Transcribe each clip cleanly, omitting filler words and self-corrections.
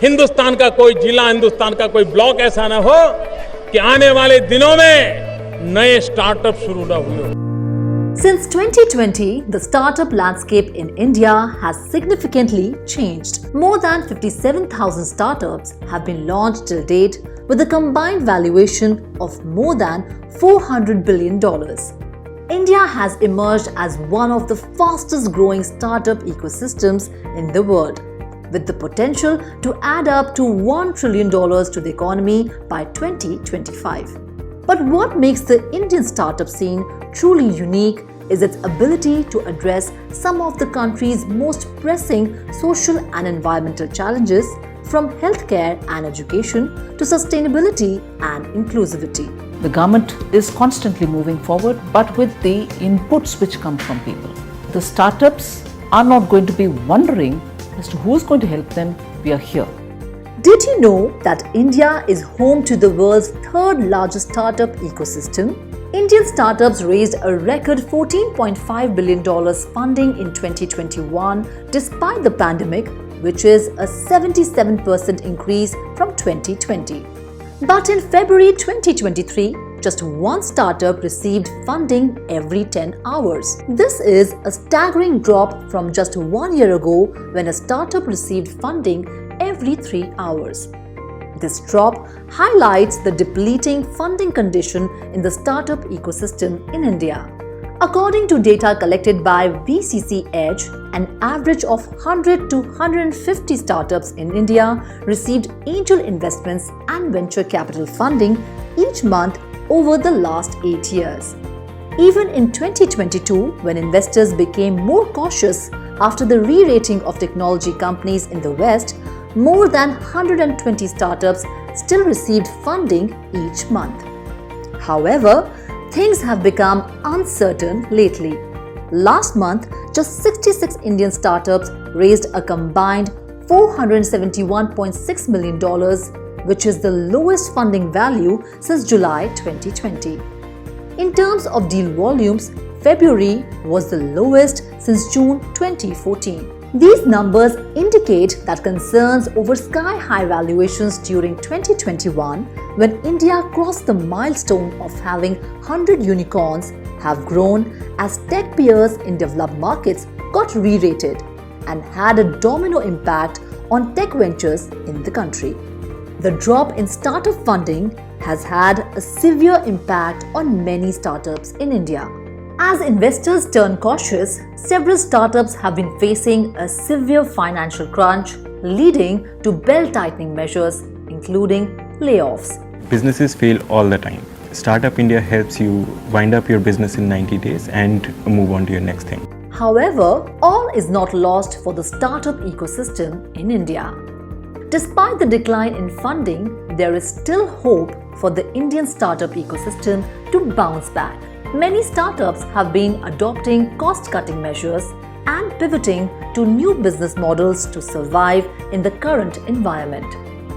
हिंदुस्तान का कोई जिला, हिंदुस्तान का कोई ब्लॉक ऐसा न हो कि आने वाले दिनों में नए स्टार्टअप शुरू न हुए हो। Since 2020, the startup landscape in India has significantly changed. More than 57,000 startups have been launched till date with a combined valuation of more than $400 billion. India has emerged as one of the fastest growing startup ecosystems in the world, with the potential to add up to $1 trillion to the economy by 2025. But what makes the Indian startup scene truly unique is its ability to address some of the country's most pressing social and environmental challenges, from healthcare and education to sustainability and inclusivity. The government is constantly moving forward, but with the inputs which come from people. The startups are not going to be wondering as to who's going to help them. We are here. Did you know that India is home to the world's third largest startup ecosystem? Indian startups raised a record $14.5 billion funding in 2021 despite the pandemic, which is a 77% increase from 2020. But in February 2023, just one startup received funding every 10 hours. This is a staggering drop from just 1 year ago when a startup received funding every 3 hours. This drop highlights the depleting funding condition in the startup ecosystem in India. According to data collected by VCC Edge, an average of 100 to 150 startups in India received angel investments and venture capital funding each month over the last 8 years. Even in 2022, when investors became more cautious after the re-rating of technology companies in the West, more than 120 startups still received funding each month. However, things have become uncertain lately. Last month, just 66 Indian startups raised a combined $471.6 million, which is the lowest funding value since July 2020. In terms of deal volumes, February was the lowest since June 2014. These numbers indicate that concerns over sky-high valuations during 2021, when India crossed the milestone of having 100 unicorns, have grown as tech peers in developed markets got re-rated and had a domino impact on tech ventures in the country. The drop in startup funding has had a severe impact on many startups in India. As investors turn cautious, several startups have been facing a severe financial crunch, leading to belt-tightening measures, including layoffs. Businesses fail all the time. Startup India helps you wind up your business in 90 days and move on to your next thing. However, all is not lost for the startup ecosystem in India. Despite the decline in funding, there is still hope for the Indian startup ecosystem to bounce back. Many startups have been adopting cost-cutting measures and pivoting to new business models to survive in the current environment.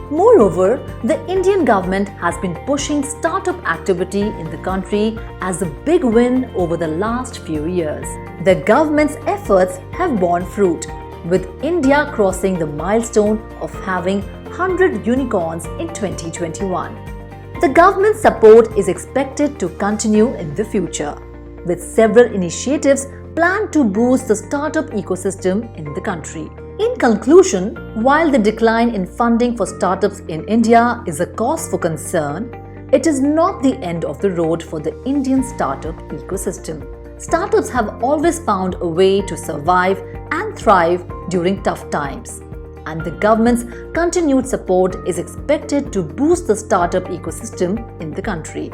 Moreover, the Indian government has been pushing startup activity in the country as a big win over the last few years. The government's efforts have borne fruit, with India crossing the milestone of having 100 unicorns in 2021. The government's support is expected to continue in the future, with several initiatives planned to boost the startup ecosystem in the country. In conclusion, while the decline in funding for startups in India is a cause for concern, it is not the end of the road for the Indian startup ecosystem. Startups have always found a way to survive and thrive during tough times, and the government's continued support is expected to boost the startup ecosystem in the country.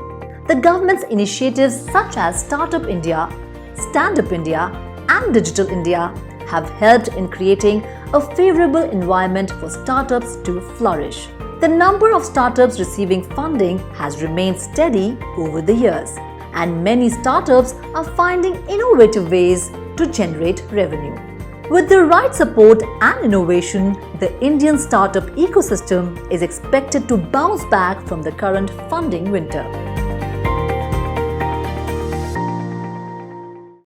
The government's initiatives such as Startup India, Stand Up India, and Digital India have helped in creating a favorable environment for startups to flourish. The number of startups receiving funding has remained steady over the years, and many startups are finding innovative ways to generate revenue. With the right support and innovation, the Indian startup ecosystem is expected to bounce back from the current funding winter.